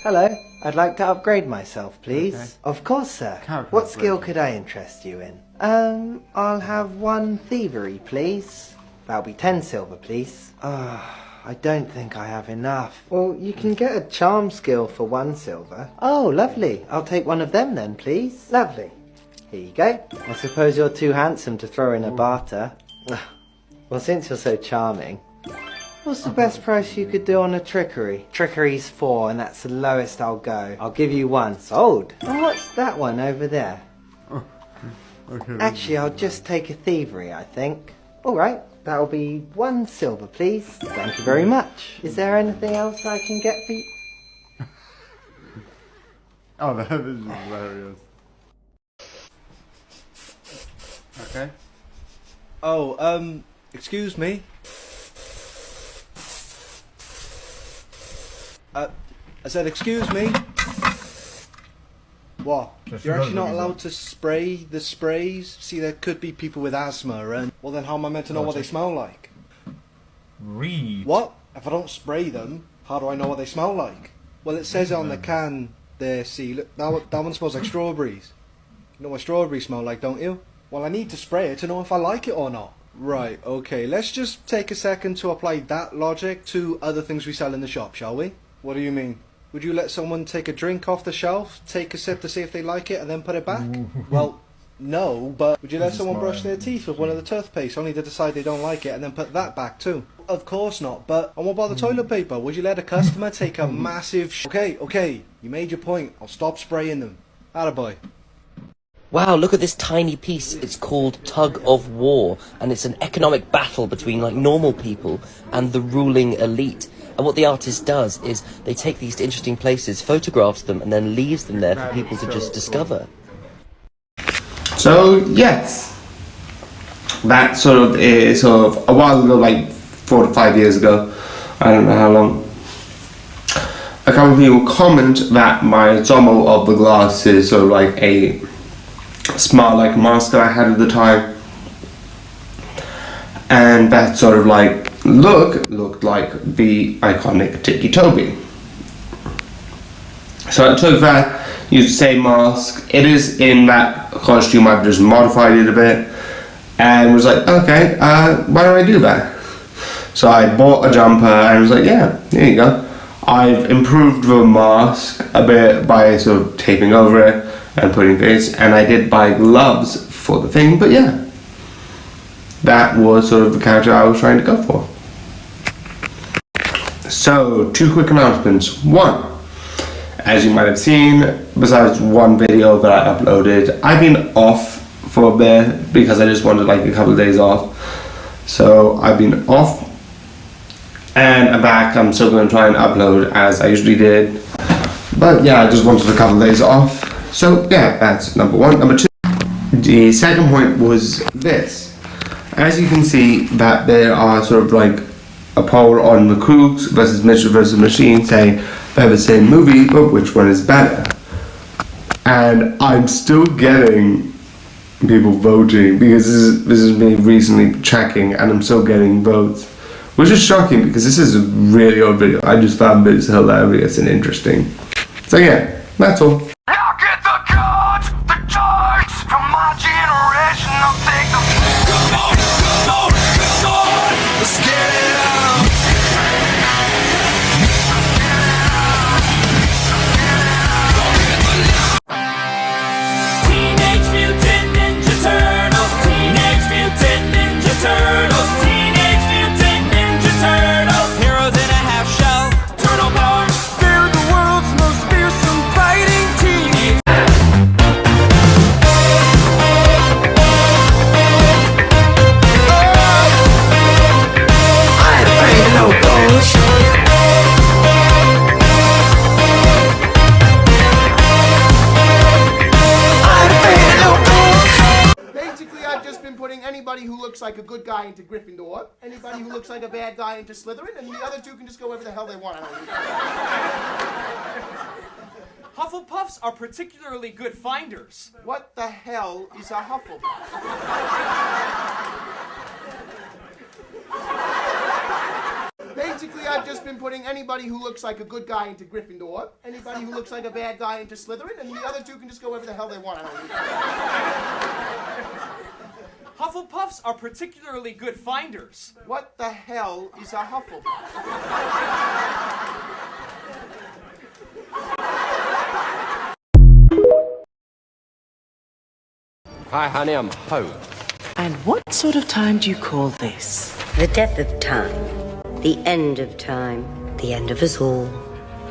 Hello, I'd like to upgrade myself, please. Okay. Of course, sir. Character What skill upgrade. could I interest you in? I'll have 1 thievery, please. That'll be 10 silver, please. I don't think I have enough. Well, you can get a charm skill for 1 silver. Oh, lovely. I'll take 1 of them then, please. Lovely. Here you go. I suppose you're too handsome to throw in a barter. Well, since you're so charming, what's the best price you could do on a trickery? Trickery's 4 and that's the lowest I'll go. I'll give you 1. Sold. And what's that one over there? Okay. Actually, I'll just take a thievery, I think. Alright, that'll be 1 silver, please. Thank you very much. Is there anything else I can get for you? Oh, that is hilarious. Okay. Oh, excuse me. I said, excuse me. What? Just You're actually not another allowed to spray the sprays? See, there could be people with asthma, and well, then how am I meant to know what they smell like? Read. What? If I don't spray them, how do I know what they smell like? Well, it says on the can there, see, look, that one smells like strawberries. You know what strawberries smell like, don't you? Well, I need to spray it to know if I like it or not. Right, okay, let's just take a second to apply that logic to other things we sell in the shop, shall we? What do you mean? Would you let someone take a drink off the shelf, take a sip to see if they like it, and then put it back? Well, no, but would you let someone brush their teeth with one of the toothpaste, only to decide they don't like it, and then put that back too? Of course not, but and what about the toilet paper? Would you let a customer take a massive Okay, you made your point. I'll stop spraying them. Attaboy. Wow, look at this tiny piece. It's called Tug of War, and it's an economic battle between like normal people and the ruling elite. And what the artist does is they take these interesting places, photographs them, and then leaves them there for people to just discover. So yes, that sort of a while ago, like 4 to 5 years ago, I don't know how long. A couple of people comment that my Zomo of the glass is sort of like a smart like mask that I had at the time, and that sort of like looked like the iconic Tiki Toby. So I took that, used the same mask. It is in that costume. I've just modified it a bit, and was like, okay, why don't I do that? So I bought a jumper and was like, yeah, here you go. I've improved the mask a bit by sort of taping over it and putting this, and I did buy gloves for the thing, but yeah, that was sort of the character I was trying to go for. So, 2 quick announcements. 1, as you might have seen, besides 1 video that I uploaded, I've been off for a bit because I just wanted like a couple of days off. So I've been off and I'm back. I'm still going to try and upload as I usually did, but yeah, I just wanted a couple of days off. So yeah, that's number 1. Number 2, the second point was this. As you can see that there are sort of like a poll on the Krooks versus Mitchell versus Machine saying they're the same movie, but which one is better? And I'm still getting people voting because this is me recently checking, and I'm still getting votes, which is shocking because this is a really old video. I just found this hilarious and interesting. So yeah, that's all. Now get the cards, the charts from my generation. I'll take the come on, let's go. Let's get it on. Teenage Mutant Ninja Turtles. Teenage Mutant Ninja Turtles. Teenage Mutant Ninja Turtles. Heroes in a half shell. Turtle power. They're the world's most fearsome fighting team. Basically, I've just been putting anybody who looks like a good guy into Gryffindor, anybody who looks like a bad guy into Slytherin, and the other 2 can just go wherever the hell they want. Hufflepuffs are particularly good finders. What the hell is a Hufflepuff? Basically, I've just just been putting anybody who looks like a good guy into Gryffindor, anybody who looks like a bad guy into Slytherin, and the other two can just go wherever the hell they want. I don't know. Hufflepuffs are particularly good finders. What the hell is a Hufflepuff? Hi, honey, I'm Hope. And what sort of time do you call this? The death of time. The end of time. The end of us all.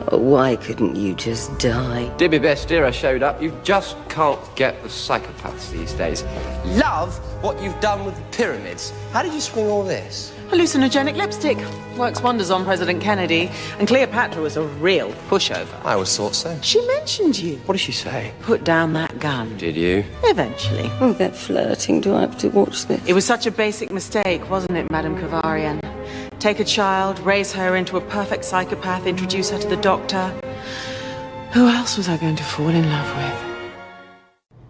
Oh, why couldn't you just die? Did my best, dear, I showed up. You just can't get the psychopaths these days. Love what you've done with the pyramids. How did you swing all this? Hallucinogenic lipstick. Works wonders on President Kennedy. And Cleopatra was a real pushover. I always thought so. She mentioned you. What did she say? Put down that gun. Did you? Eventually. Oh, that flirting. Do I have to watch this? It was such a basic mistake, wasn't it, Madame Kavarian? Take a child, raise her into a perfect psychopath, introduce her to the doctor. Who else was I going to fall in love with?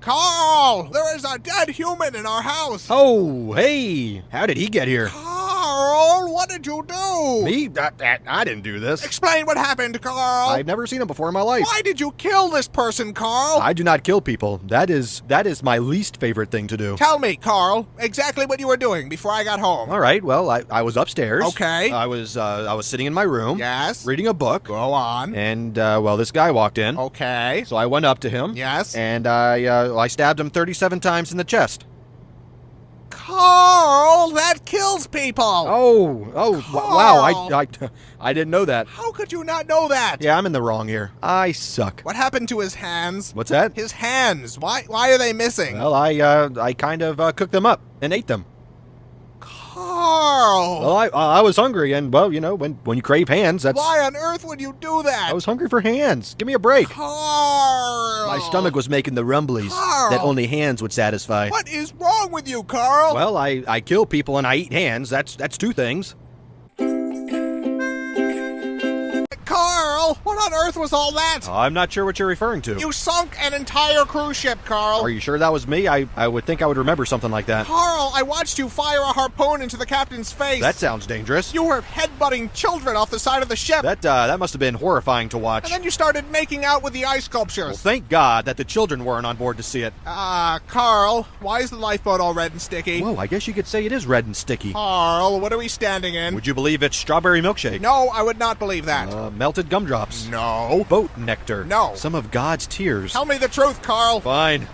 Carl! There is a dead human in our house! Oh, hey! How did he get here? Carl, what did you do? Me? I didn't do this. Explain what happened, Carl! I've never seen him before in my life. Why did you kill this person, Carl? I do not kill people. That is my least favorite thing to do. Tell me, Carl, exactly what you were doing before I got home. All right, well, I was upstairs. Okay. I was sitting in my room. Yes. Reading a book. Go on. And, well, this guy walked in. Okay. So I went up to him. Yes. And I stabbed him 37 times in the chest. Carl, that kills people! Wow, I didn't know that. How could you not know that? Yeah, I'm in the wrong here. I suck. What happened to his hands? What's that? His hands. Why are they missing? Well, I kind of cooked them up and ate them. Carl! Well, I was hungry, and, well, you know, when you crave hands, that's... Why on earth would you do that? I was hungry for hands. Give me a break. Carl! My stomach was making the rumblies Carl! that only hands would satisfy. What is wrong with you, Carl? Well, I kill people and I eat hands. That's two things. Carl, what on earth was all that? I'm not sure what you're referring to. You sunk an entire cruise ship, Carl. Are you sure that was me? I would think I would remember something like that. Carl, I watched you fire a harpoon into the captain's face. That sounds dangerous. You were headbutting children off the side of the ship. That must have been horrifying to watch. And then you started making out with the ice sculptures. Well, thank God that the children weren't on board to see it. Carl, why is the lifeboat all red and sticky? Whoa, I guess you could say it is red and sticky. Carl, what are we standing in? Would you believe it's strawberry milkshake? No, I would not believe that. Melted gumdrops. No. Boat nectar. No. Some of God's tears. Tell me the truth, Carl. Fine.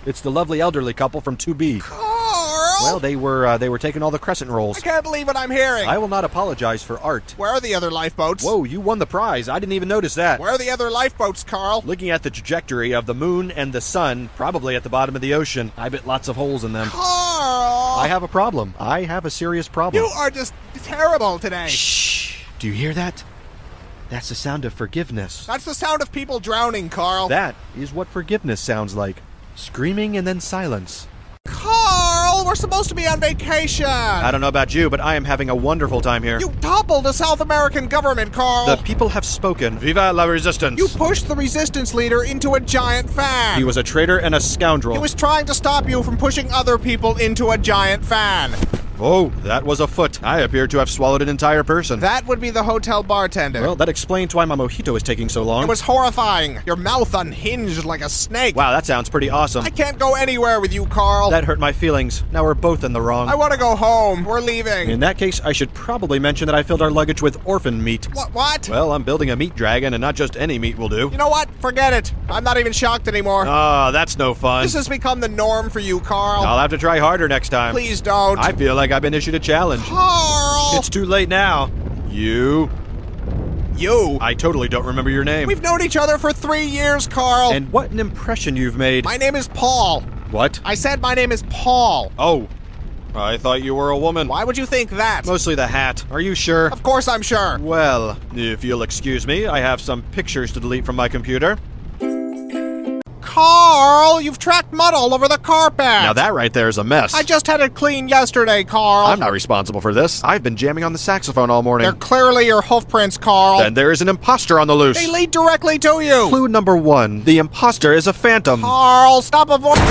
It's the lovely elderly couple from 2B. Carl! Well, they were taking all the crescent rolls. I can't believe what I'm hearing. I will not apologize for art. Where are the other lifeboats? Whoa, you won the prize. I didn't even notice that. Where are the other lifeboats, Carl? Looking at the trajectory of the moon and the sun, probably at the bottom of the ocean. I bet lots of holes in them. Carl! I have a problem. I have a serious problem. You are just terrible today. Shh. Do you hear that? That's the sound of forgiveness. That's the sound of people drowning, Carl. That is what forgiveness sounds like. Screaming and then silence. Carl, we're supposed to be on vacation. I don't know about you, but I am having a wonderful time here. You toppled the South American government, Carl. The people have spoken. Viva la resistance. You pushed the resistance leader into a giant fan. He was a traitor and a scoundrel. He was trying to stop you from pushing other people into a giant fan. Oh, that was a foot. I appear to have swallowed an entire person. That would be the hotel bartender. Well, that explains why my mojito is taking so long. It was horrifying. Your mouth unhinged like a snake. Wow, that sounds pretty awesome. I can't go anywhere with you, Carl. That hurt my feelings. Now we're both in the wrong. I want to go home. We're leaving. In that case, I should probably mention that I filled our luggage with orphan meat. What? Well, I'm building a meat dragon, and not just any meat will do. You know what? Forget it. I'm not even shocked anymore. Ah, that's no fun. This has become the norm for you, Carl. I'll have to try harder next time. Please don't. I feel like I've been issued a challenge. Carl! It's too late now. You? I totally don't remember your name. We've known each other for 3 years, Carl. And what an impression you've made. My name is Paul. What? I said my name is Paul. Oh. I thought you were a woman. Why would you think that? Mostly the hat. Are you sure? Of course I'm sure. Well, if you'll excuse me, I have some pictures to delete from my computer. Carl, you've tracked mud all over the carpet. Now that right there is a mess. I just had it cleaned yesterday, Carl. I'm not responsible for this. I've been jamming on the saxophone all morning. They're clearly your hoof prints, Carl. Then there is an imposter on the loose. They lead directly to you. Clue number 1. The imposter is a phantom. Carl, stop avoiding...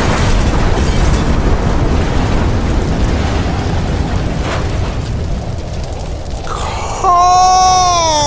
Carl!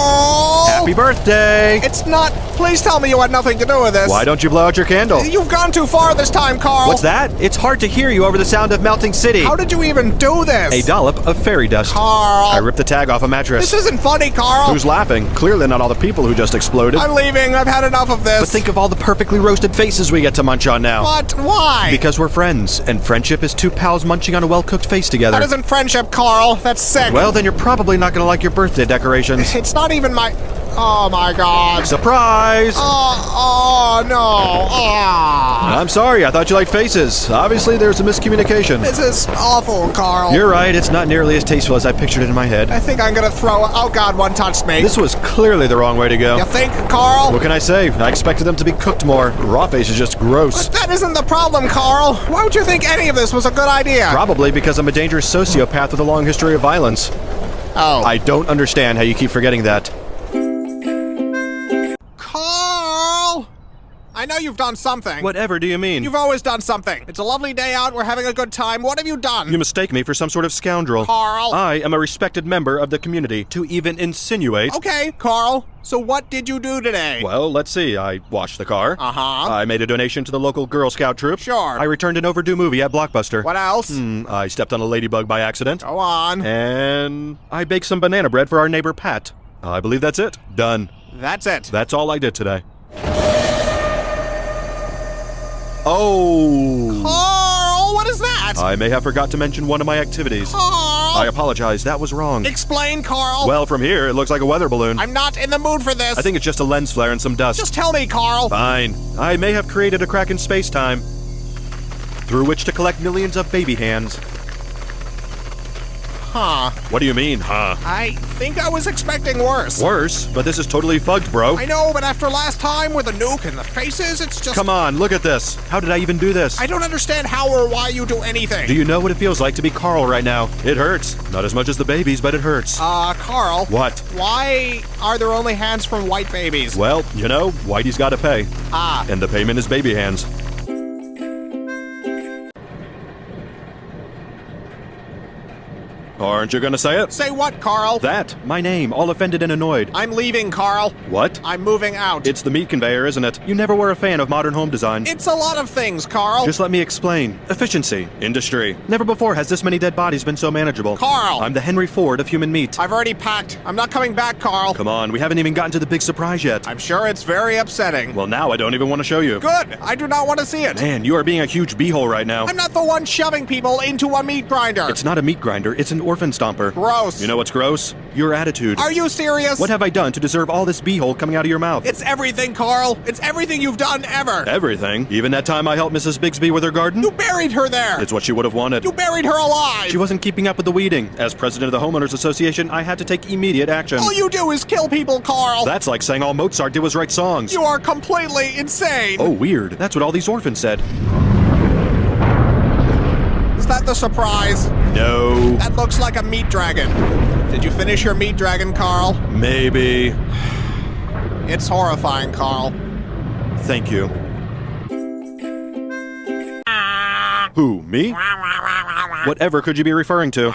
birthday! It's not. Please tell me you had nothing to do with this. Why don't you blow out your candle? You've gone too far this time, Carl. What's that? It's hard to hear you over the sound of melting city. How did you even do this? A dollop of fairy dust. Carl. I ripped the tag off a mattress. This isn't funny, Carl. Who's laughing? Clearly not all the people who just exploded. I'm leaving. I've had enough of this. But think of all the perfectly roasted faces we get to munch on now. What? Why? Because we're friends, and friendship is two pals munching on a well-cooked face together. That isn't friendship, Carl. That's sick. Well, then you're probably not gonna like your birthday decorations. It's not even my... Oh my god. Surprise! Oh no. I'm sorry, I thought you liked faces. Obviously, there's a miscommunication. This is awful, Carl. You're right, it's not nearly as tasteful as I pictured it in my head. I think I'm gonna throw... Oh god, one touched me. This was clearly the wrong way to go. You think, Carl? What can I say? I expected them to be cooked more. Raw face is just gross. But that isn't the problem, Carl. Why would you think any of this was a good idea? Probably because I'm a dangerous sociopath with a long history of violence. Oh. I don't understand how you keep forgetting that. Carl! I know you've done something. Whatever do you mean? You've always done something. It's a lovely day out. We're having a good time. What have you done? You mistake me for some sort of scoundrel. Carl. I am a respected member of the community. To even insinuate... Okay, Carl. So what did you do today? Well, let's see. I washed the car. Uh-huh. I made a donation to the local Girl Scout troop. Sure. I returned an overdue movie at Blockbuster. What else? I stepped on a ladybug by accident. Go on. And I baked some banana bread for our neighbor Pat. I believe that's it. Done. That's it. That's all I did today. Oh! Carl, what is that? I may have forgot to mention one of my activities. Carl! I apologize, that was wrong. Explain, Carl. Well, from here, it looks like a weather balloon. I'm not in the mood for this. I think it's just a lens flare and some dust. Just tell me, Carl. Fine. I may have created a crack in space-time through which to collect millions of baby hands. Huh. What do you mean, huh? I think I was expecting worse. Worse? But this is totally fucked, bro. I know, but after last time with the nuke and the faces, it's just... Come on, look at this. How did I even do this? I don't understand how or why you do anything. Do you know what it feels like to be Carl right now? It hurts. Not as much as the babies, but it hurts. Carl. What? Why are there only hands from white babies? Well, you know, Whitey's gotta pay. Ah. And the payment is baby hands. Aren't you gonna say it? Say what, Carl? That. My name, all offended and annoyed. I'm leaving, Carl. What? I'm moving out. It's the meat conveyor, isn't it? You never were a fan of modern home design. It's a lot of things, Carl. Just let me explain. Efficiency. Industry. Never before has this many dead bodies been so manageable. Carl! I'm the Henry Ford of human meat. I've already packed. I'm not coming back, Carl. Come on, we haven't even gotten to the big surprise yet. I'm sure it's very upsetting. Well, now I don't even want to show you. Good. I do not want to see it. Man, you are being a huge beehole right now. I'm not the one shoving people into a meat grinder. It's not a meat grinder, it's an orphan stomper. Gross. You know what's gross? Your attitude. Are you serious? What have I done to deserve all this beehole coming out of your mouth? It's everything, Carl. It's everything you've done ever. Everything? Even that time I helped Mrs. Bigsby with her garden? You buried her there. It's what she would have wanted. You buried her alive. She wasn't keeping up with the weeding. As president of the Homeowners Association, I had to take immediate action. All you do is kill people, Carl. That's like saying all Mozart did was write songs. You are completely insane. Oh, weird. That's what all these orphans said. Is that the surprise? No. That looks like a meat dragon. Did you finish your meat dragon, Carl? Maybe. It's horrifying, Carl. Thank you. Who, me? Whatever could you be referring to?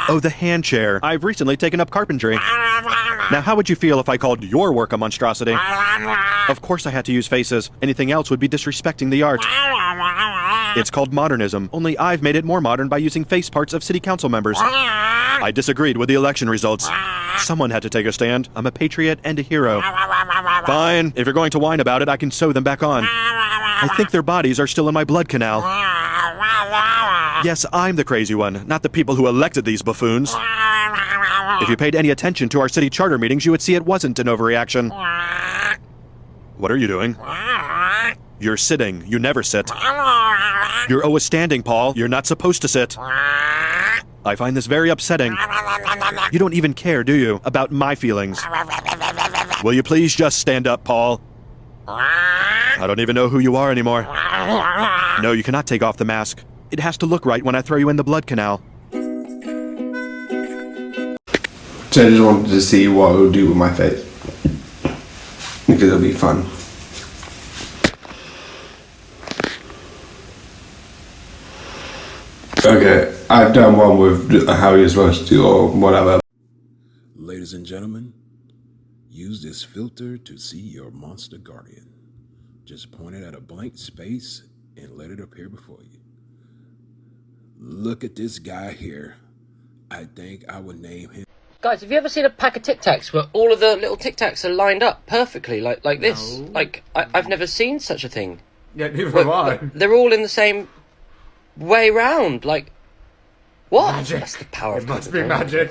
Oh, the hand chair. I've recently taken up carpentry. Now, how would you feel if I called your work a monstrosity? Of course I had to use faces. Anything else would be disrespecting the art. It's called modernism, only I've made it more modern by using face parts of city council members. I disagreed with the election results. Someone had to take a stand. I'm a patriot and a hero. Fine, if you're going to whine about it, I can sew them back on. I think their bodies are still in my blood canal. Yes, I'm the crazy one, not the people who elected these buffoons. If you paid any attention to our city charter meetings, you would see it wasn't an overreaction. What are you doing? You're sitting. You never sit. You're always standing, Paul. You're not supposed to sit. I find this very upsetting. You don't even care, do you, about my feelings? Will you please just stand up, Paul? I don't even know who you are anymore. No, you cannot take off the mask. It has to look right when I throw you in the blood canal. So I just wanted to see what it would do with my face. Because it'll be fun. Okay, I've done one with how you're supposed to or whatever. Ladies and gentlemen, Use this filter to see your monster guardian. Just point it at a blank space and let it appear before you. Look at this guy here. I think I would name him. Guys, have you ever seen a pack of Tic Tacs where all of the little Tic Tacs are lined up perfectly, like this? No. Like, I've never seen such a thing. Yeah, neither have I. They're all in the same way round. Like, what? Magic. That's the power of It must be Coca-Cola. magic.